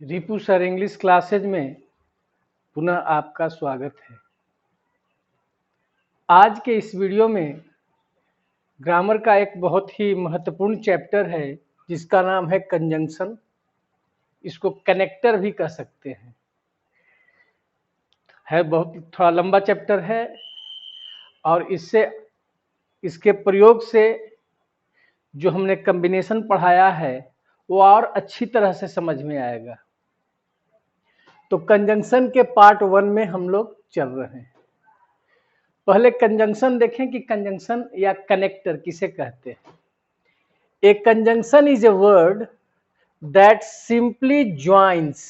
Ripu sir English classes में पुनः आपका स्वागत है। आज के इस वीडियो में ग्रामर का एक बहुत ही महत्वपूर्ण चैप्टर है जिसका नाम है कंजंक्शन। इसको कनेक्टर भी कह सकते हैं। बहुत थोड़ा लंबा चैप्टर है और इसके प्रयोग से जो हमने कॉम्बिनेशन पढ़ाया है वो और अच्छी तरह से समझ में आएगा। तो कंजंक्शन के पार्ट 1 में हम लोग चल रहे हैं। पहले कंजंक्शन देखें कि कंजंक्शन या कनेक्टर किसे कहते हैं। A conjunction is a word that simply joins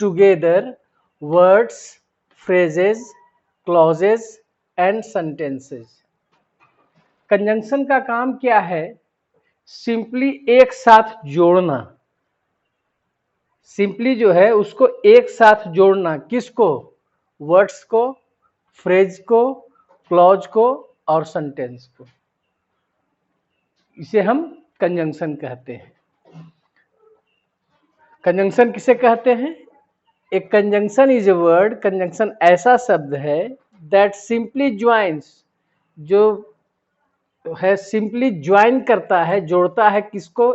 together words, phrases, clauses and sentences. Conjunction का काम क्या है? सिंपली एक साथ जोड़ना। सिंपली जो है उसको एक साथ जोड़ना। किसको? वर्ड्स को, फ्रेज को, क्लॉज को और सेंटेंस को। इसे हम कंजंक्शन कहते हैं। कंजंक्शन किसे कहते हैं? एक conjunction is a word, conjunction ऐसा शब्द है दैट सिंपली ज्वाइंस, जो है सिंपली ज्वाइन करता है, जोड़ता है। किसको?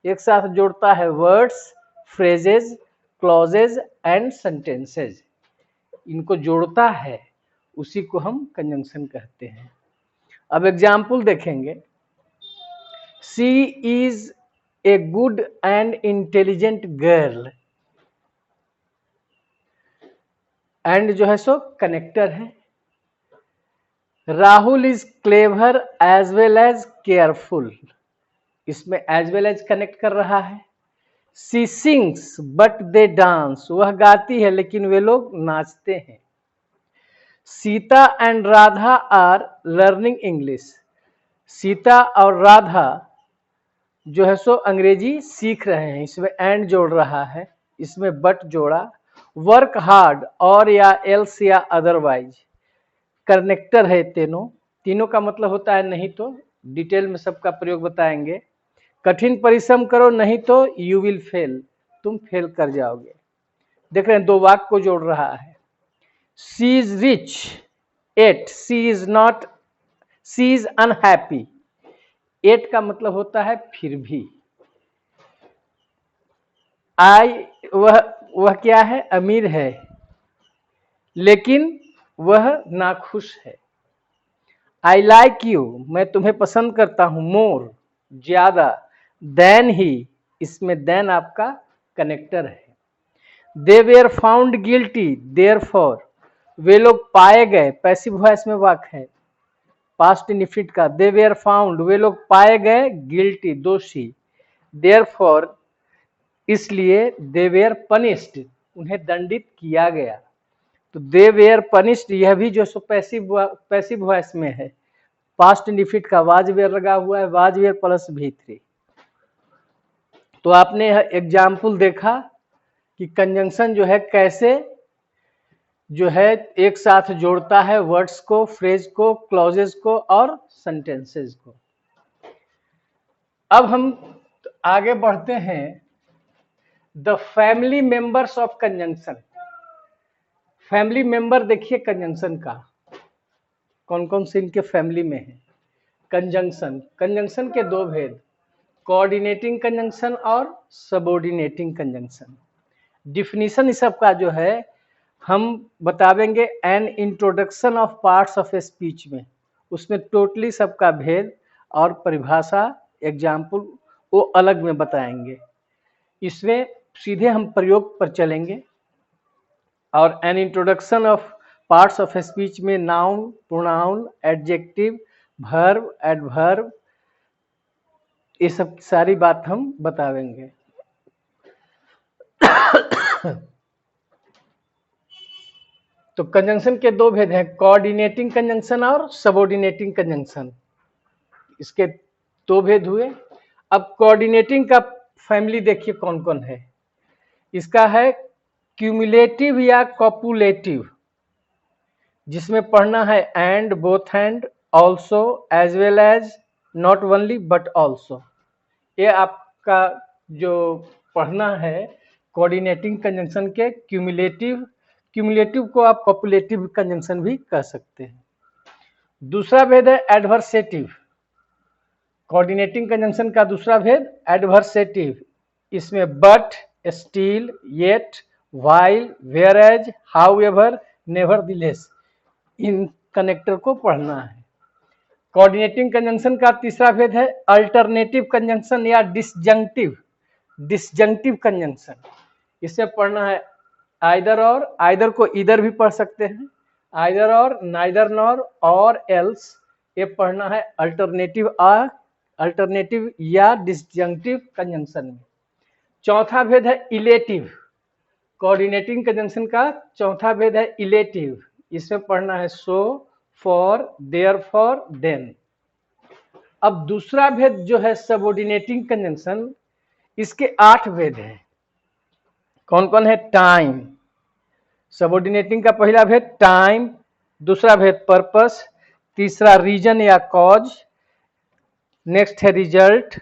एक साथ जोड़ता है words, phrases, clauses and sentences. इनको जोड़ता है, उसी को हम कंजंक्शन कहते हैं। अब एग्जाम्पल देखेंगे। She is a good and intelligent girl. And जो है सो कनेक्टर है। Rahul is clever as well as careful. इसमें एज वेल एज कनेक्ट कर रहा है। She sings but they dance. वह गाती है लेकिन वे लोग नाचते हैं। Sita and Radha are learning English. Sita और राधा जो है सो अंग्रेजी सीख रहे हैं। इसमें एंड जोड़ रहा है, इसमें बट जोड़ा। वर्क हार्ड और या एल्स या अदरवाइज कनेक्टर है। तीनों का मतलब होता है नहीं तो। डिटेल में सबका प्रयोग बताएंगे। कठिन परिश्रम करो नहीं तो यू विल फेल, तुम फेल कर जाओगे। देख रहे हैं, दो वाक्य को जोड़ रहा है। She is rich yet she is not, she is unhappy. Yet का मतलब होता है फिर भी। वह क्या है? अमीर है लेकिन वह नाखुश है। आई लाइक यू, मैं तुम्हें पसंद करता हूं। मोर, ज्यादा। देन ही, इसमें देन आपका कनेक्टर है। दे वेयर फाउंड गिल्टी देयरफॉर, वे लोग पाए गए। पैसिव वॉइस में वाक्य है, पास्ट इनफिनिट का। दे वेयर फाउंड, वे लोग पाए गए। गिल्टी, दोषी। देयरफॉर, इसलिए। दे वेयर पनिश्ड, उन्हें दंडित किया गया। तो दे वेयर पनिश्ड, यह भी जो सो पैसिव वॉइस में है। पास्ट इंडिफिनिट का वाज वेयर लगा हुआ है, वाज वेयर प्लस V3। तो आपने एग्जाम्पल देखा कि कंजंक्शन जो है कैसे जो है एक साथ जोड़ता है वर्ड्स को, फ्रेज को, क्लॉजेस को और सेंटेंसेस को। अब हम आगे बढ़ते हैं। The family members of conjunction. Family member देखिए कंजंक्शन का, कौन कौन से इनके फैमिली में है। कंजंक्शन के दो भेद, कोऑर्डिनेटिंग कंजंक्शन और सबऑर्डिनेटिंग कंजंक्शन। डिफिनीशन इस सब का जो है हम बतावेंगे an introduction of parts of a speech में। उसमें टोटली सबका भेद और परिभाषा, एग्जाम्पल वो अलग में बताएंगे। इसमें सीधे हम प्रयोग पर चलेंगे। और an introduction of parts of a speech में noun, pronoun, adjective, verb, adverb, ये सब सारी बात हम बतावेंगे। तो कंजंक्शन के दो भेद हैं, कोऑर्डिनेटिंग कंजंक्शन और सबऑर्डिनेटिंग कंजंक्शन। इसके दो भेद हुए। अब कोऑर्डिनेटिंग का फैमिली देखिए कौन कौन है। इसका है क्यूमुलेटिव या कॉपुलेटिव, जिसमें पढ़ना है and, both and, also, as well as, not only but also. ये आपका जो पढ़ना है कोऑर्डिनेटिंग कंजंक्शन के क्यूमुलेटिव को आप कॉपुलेटिव कंजंक्शन भी कह सकते हैं। दूसरा भेद है एडवर्सेटिव। कोऑर्डिनेटिंग कंजंक्शन का दूसरा भेद एडवर्सेटिव। इसमें but, still, yet, while, whereas, however, nevertheless in connector को पढ़ना है। कोऑर्डिनेटिंग कंजंक्शन का तीसरा भेद है अल्टरनेटिव कंजंक्शन या डिसजंक्टिव कंजंक्शन। इसे पढ़ना है आइदर और, आइदर को इधर भी पढ़ सकते हैं, आइदर और, नाइदर नॉर और एल्स। ये पढ़ना है अल्टरनेटिव या डिसजंक्टिव कंजंक्शन में। चौथा भेद है इलेटिव। कोऑर्डिनेटिंग कंजंक्शन का चौथा भेद है इलेटिव। इसमें पढ़ना है सो, फॉर, देयरफॉर, देन। अब दूसरा भेद जो है सबऑर्डिनेटिंग कंजंक्शन, इसके 8 भेद हैं। कौन कौन है? टाइम, सबऑर्डिनेटिंग का पहला भेद टाइम, दूसरा भेद पर्पस, तीसरा रीजन या कॉज, नेक्स्ट है रिजल्ट,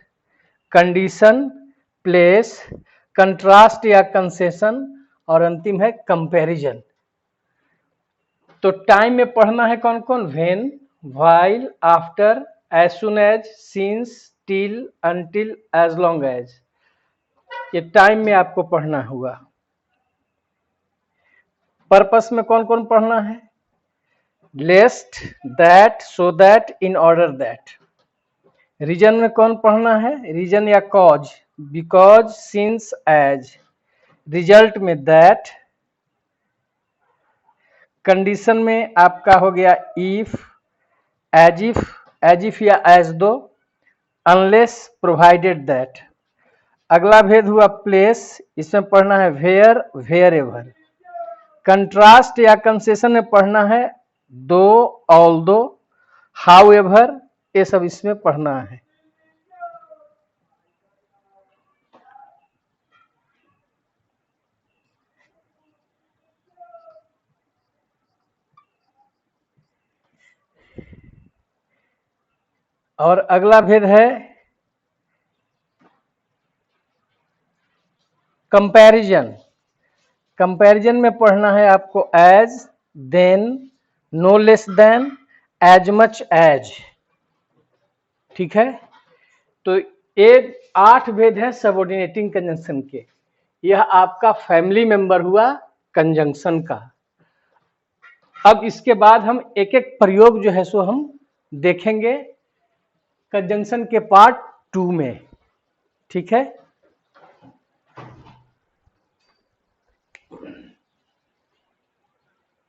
कंडीशन, प्लेस, कंट्रास्ट या कंसेशन और अंतिम है कंपैरिजन। तो टाइम में पढ़ना है कौन कौन? When, while, after, as soon as, since, till, until, as long as. ये टाइम में आपको पढ़ना होगा। पर्पस में कौन कौन पढ़ना है? Lest, that, so that, in order that. Reason में कौन पढ़ना है? रीजन या cause, because, since, as. Result में दैट। कंडीशन में आपका हो गया इफ, एज इफ या as though, unless, provided that. अगला भेद हुआ प्लेस। इसमें पढ़ना है वेयर, वेयर एवर। कंट्रास्ट या कंसेशन में पढ़ना है दो, ऑल्दो, हाउ एवर। ये सब इसमें पढ़ना है। और अगला भेद है कंपैरिजन। कंपैरिजन में पढ़ना है आपको as, than, no less than, as much as. ठीक है, तो ये 8 भेद है सबऑर्डिनेटिंग कंजंक्शन के। यह आपका फैमिली मेंबर हुआ कंजंक्शन का। अब इसके बाद हम एक एक प्रयोग जो है सो हम देखेंगे कंजंक्शन के पार्ट 2 में। ठीक है।